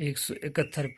171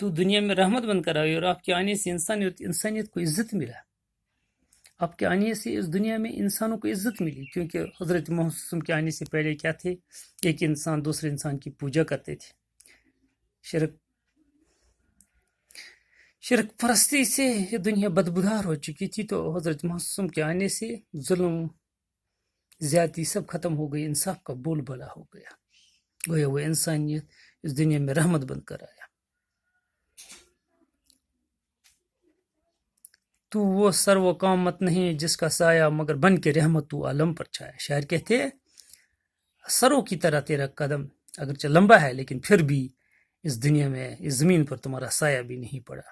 تو دنیا میں رحمت بن کر آئی، اور آپ کے آنے سے انسانیت کو عزت ملا. آپ کے آنے سے اس دنیا میں انسانوں کو عزت ملی، کیونکہ حضرت محمد صلی اللہ علیہ وسلم کے آنے سے پہلے کیا تھے؟ ایک انسان دوسرے انسان کی پوجا کرتے تھے. شرک پرستی سے یہ دنیا بدبودار ہو چکی تھی، تو حضرت محمد صلی اللہ علیہ وسلم کے آنے سے ظلم، زیادتی سب ختم ہو گئی، انصاف کا بول بالا ہو گیا، گویا وہ انسانیت اس دنیا میں رحمت بن کر آیا. تو وہ سر و قامت نہیں جس کا سایہ، مگر بن کے رحمت تو عالم پر چھایا. شاعر کہتے ہیں سروں کی طرح تیرا قدم اگرچہ لمبا ہے، لیکن پھر بھی اس دنیا میں، اس زمین پر تمہارا سایہ بھی نہیں پڑا.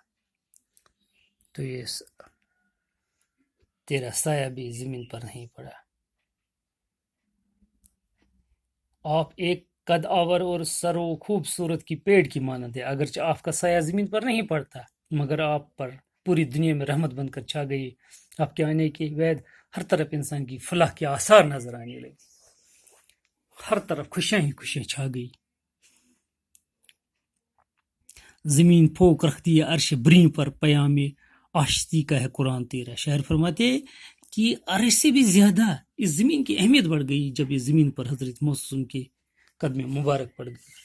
تو یہ تیرا سایہ بھی زمین پر نہیں پڑا. آپ ایک قد آور اور سر و خوبصورت کی پیڑ کی مانند ہے، اگرچہ آپ کا سایہ زمین پر نہیں پڑتا، مگر آپ پر پوری دنیا میں رحمت بن کر چھا گئی. آپ کے آنے کے بعد ہر طرف انسان کی فلاح کے آثار نظر آنے لگے، ہر طرف خوشیاں ہی خوشیاں چھا گئی. زمین پھونک رکھ دی عرش بریں پر، پیام آشتی کا ہے قرآن تیرا. شاعر فرماتے کہ عرش سے بھی زیادہ اس زمین کی اہمیت بڑھ گئی جب یہ زمین پر حضرت محمد صلی اللہ علیہ وسلم کے قدم مبارک پڑ گئی.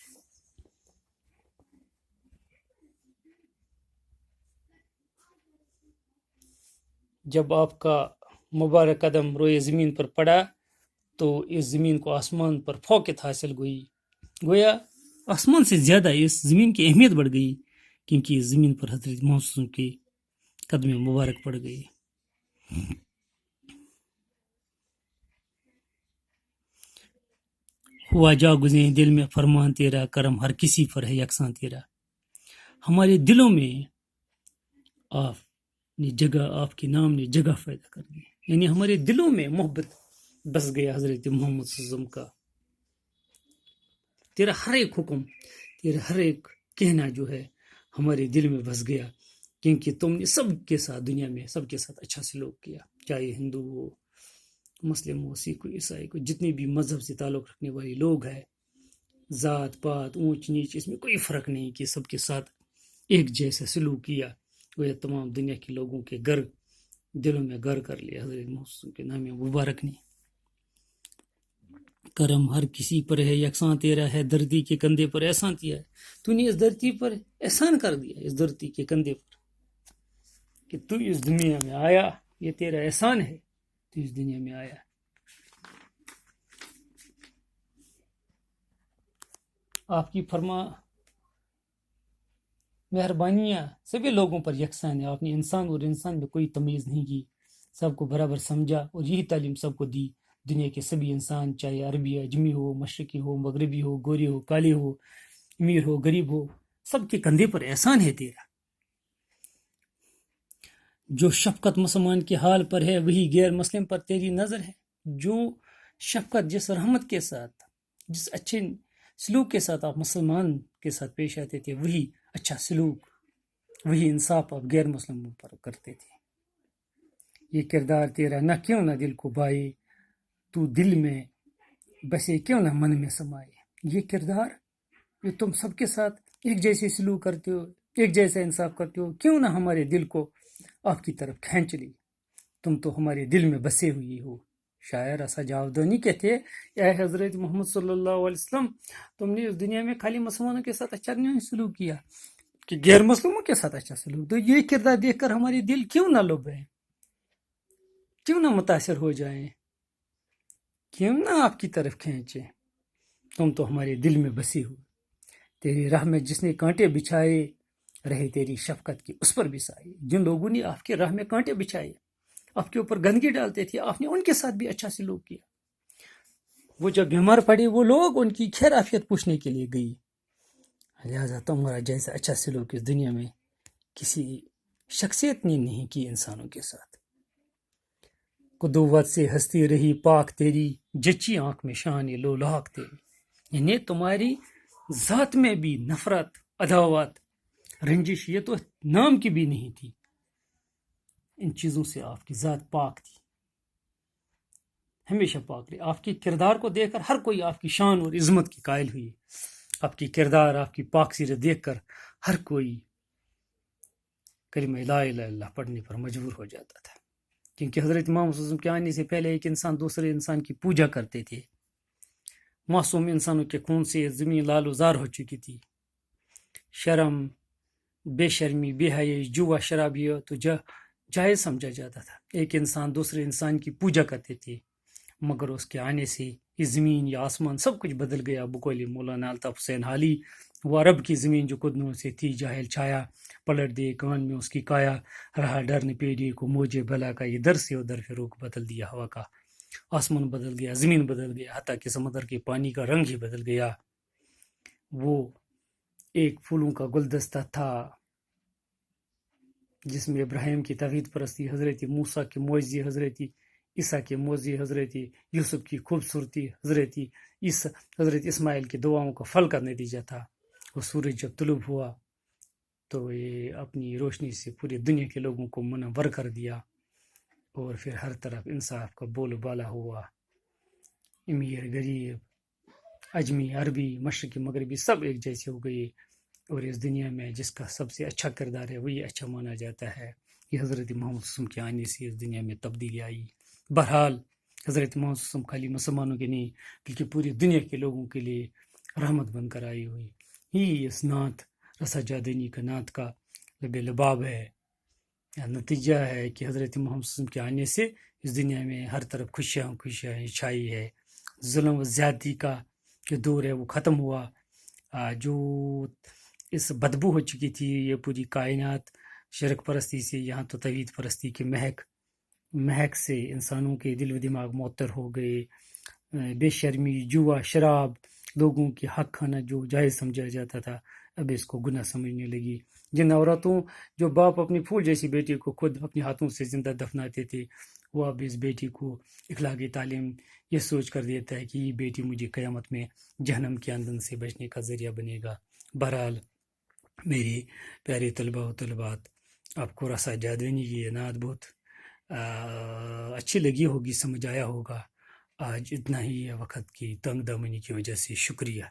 جب آپ کا مبارک قدم روئے زمین پر پڑا تو اس زمین کو آسمان پر فوقیت حاصل ہوئی، گویا آسمان سے زیادہ اس زمین کی اہمیت بڑھ گئی، کیونکہ اس زمین پر حضرت محمد صلی اللہ علیہ وسلم کے قدم مبارک پڑ گئی. ہوا جا گزیں دل میں فرمان تیرا، کرم ہر کسی پر ہے یکساں تیرا. ہمارے دلوں میں آپ نے جگہ، آپ کے نام نے جگہ پیدا کر دی، یعنی ہمارے دلوں میں محبت بس گیا حضرت محمد صلی اللہ علیہ وسلم کا. تیرا ہر ایک حکم، تیرا ہر ایک کہنا جو ہے ہمارے دل میں بس گیا، کیونکہ تم نے سب کے ساتھ، دنیا میں سب کے ساتھ اچھا سلوک کیا، چاہے ہندو ہو، مسلم ہو، سکھ ہو، عیسائی کو، جتنے بھی مذہب سے تعلق رکھنے والے لوگ ہیں، ذات پات، اونچ نیچ، اس میں کوئی فرق نہیں کہ سب کے ساتھ ایک جیسا سلوک کیا. وہ تمام دنیا کے لوگوں کے دلوں میں گھر کر لیا حضرت محمد کے نام مبارک نے. کرم ہر کسی پر ہے یکساں تیرا، ہے دھرتی کے کندھے پر احسان کیا ہے. تو نے اس دھرتی پر احسان کر دیا، اس دھرتی کے کندھے پر، کہ تو اس دنیا میں آیا، یہ تیرا احسان ہے، تو اس دنیا میں آیا. آپ کی مہربانیاں سبھی لوگوں پر یکساں ہیں. آپ نے انسان اور انسان میں کوئی تمیز نہیں کی، سب کو برابر سمجھا، اور یہی تعلیم سب کو دی. دنیا کے سبھی انسان، چاہے عربی اجمی ہو، مشرقی ہو، مغربی ہو، گورے ہو، کالے ہو، امیر ہو، غریب ہو، سب کے کندھے پر احسان ہے تیرا. جو شفقت مسلمان کے حال پر ہے، وہی غیر مسلم پر تیری نظر ہے. جو شفقت، جس رحمت کے ساتھ، جس اچھے سلوک کے ساتھ آپ مسلمان کے ساتھ پیش آتے تھے، وہی اچھا سلوک، وہی انصاف آپ غیر مسلموں پر کرتے تھے. یہ کردار تیرا نہ کیوں نہ دل کو بھائے، تو دل میں بسے کیوں نہ من میں سمائے. یہ کردار جو تم سب کے ساتھ ایک جیسے سلوک کرتے ہو، ایک جیسا انصاف کرتے ہو، کیوں نہ ہمارے دل کو آپ کی طرف کھینچ لی. تم تو ہمارے دل میں بسے ہوئی ہو. شاعر اسا جاودانی کہتے ہیں، اے حضرت محمد صلی اللہ علیہ وسلم، تم نے اس دنیا میں خالی مسلمانوں کے ساتھ اچھا نہیں سلوک کیا کہ غیر مسلموں کے ساتھ اچھا سلوک. تو یہ کردار دیکھ کر ہمارے دل کیوں نہ لبیں، کیوں نہ متاثر ہو جائیں، کیوں نہ آپ کی طرف کھینچیں. تم تو ہمارے دل میں بسی ہو. تیری راہ میں جس نے کانٹے بچھائے، رہے تیری شفقت کی اس پر بھی سائے. جن لوگوں نے آپ کے راہ میں کانٹے بچھائے، آپ کے اوپر گندگی ڈالتے تھے، آپ نے ان کے ساتھ بھی اچھا سلوک کیا. وہ جب بیمار پڑے، وہ لوگ ان کی خیر عافیت پوچھنے کے لیے گئی. لہٰذا تمہارا جیسا اچھا سلوک اس دنیا میں کسی شخصیت نے نہیں کی انسانوں کے ساتھ. قدوت سے ہستی رہی پاک تیری، جچی آنکھ میں شان لو لاک تیری. یعنی تمہاری ذات میں بھی نفرت، عداوت، رنجش، یہ تو نام کی بھی نہیں تھی. ان چیزوں سے آپ کی ذات پاک تھی، ہمیشہ پاک رہی. آپ کے کردار کو دیکھ کر ہر کوئی آپ کی شان اور عظمت کی قائل ہوئی. آپ کی کردار، آپ کی پاک سیرت دیکھ کر ہر کوئی کلمہ لا الہ الا اللہ پڑھنے پر مجبور ہو جاتا تھا، کیونکہ حضرت امام صلی اللہ علیہ وسلم کے آنے سے پہلے ایک انسان دوسرے انسان کی پوجا کرتے تھے، معصوم انسانوں کے خون سے زمین لال و زار ہو چکی تھی، شرم، بے شرمی، بے حیائی، جوا، شرابی تو جائز سمجھا جاتا تھا، ایک انسان دوسرے انسان کی پوجا کرتے تھے، مگر اس کے آنے سے یہ زمین یا آسمان سب کچھ بدل گیا۔ بقول مولانا الطاف حسین حالی، وہ عرب کی زمین جو قدموں سے تھی جاہل چھایا، پلٹ دے کان میں اس کی کایا، رہا ڈر نے پیڑی کو موجے بلا کا، ادھر سے ادھر پھر رخ بدل دیا ہوا کا، آسمان بدل گیا، زمین بدل گیا، حتیٰ کہ سمندر کے پانی کا رنگ ہی بدل گیا۔ وہ ایک پھولوں کا گلدستہ تھا جس میں ابراہیم کی توحید پرستی، حضرت موسیٰ کی معجزے، حضرت عیسیٰ کے معجزے، حضرت یوسف کی خوبصورتی، حضرت اسماعیل کی دعاؤں کا پھل کا نتیجہ تھا۔ وہ سورج جب طلوع ہوا تو یہ اپنی روشنی سے پوری دنیا کے لوگوں کو منور کر دیا، اور پھر ہر طرف انصاف کا بول بالا ہوا، امیر غریب، اجمی عربی، مشرقی مغربی سب ایک جیسے ہو گئے، اور اس دنیا میں جس کا سب سے اچھا کردار ہے وہی اچھا مانا جاتا ہے۔ یہ حضرت محمد صلی اللہ علیہ وسلم کے آنے سے اس دنیا میں تبدیلی آئی۔ بہرحال حضرت محمد صلی اللہ علیہ وسلم خالی مسلمانوں کے نہیں بلکہ پوری دنیا کے لوگوں کے لیے رحمت بن کر آئی ہوئی ہی اس نعت رسا جادنی کا نعت کا لب لباب ہے، نتیجہ ہے کہ حضرت محمد صلی اللہ علیہ وسلم کے آنے سے اس دنیا میں ہر طرف خوشیاں چھائی ہے، ظلم و زیادتی کا جو دور ہے وہ ختم ہوا، جو اس بدبو ہو چکی تھی یہ پوری کائنات شرک پرستی سے، یہاں تو توحید پرستی کی مہک سے انسانوں کے دل و دماغ معطر ہو گئے، بے شرمی، جوا، شراب، لوگوں کے حق کھانا جو جائز سمجھا جاتا تھا اب اس کو گناہ سمجھنے لگی۔ جن عورتوں جو باپ اپنی پھول جیسی بیٹی کو خود اپنے ہاتھوں سے زندہ دفناتے تھے، وہ اب اس بیٹی کو اخلاقی تعلیم یہ سوچ کر دیتا ہے کہ یہ بیٹی مجھے قیامت میں جہنم کے آندھن سے بچنے کا ذریعہ بنے گا۔ بہرحال میری پیارے طلباء و طلبات، آپ کو رسا جادوینی کی یہ نعت بہت اچھی لگی ہوگی، سمجھ آیا ہوگا۔ آج اتنا ہی ہے، وقت کی تنگ دامنی کی وجہ سے شکریہ۔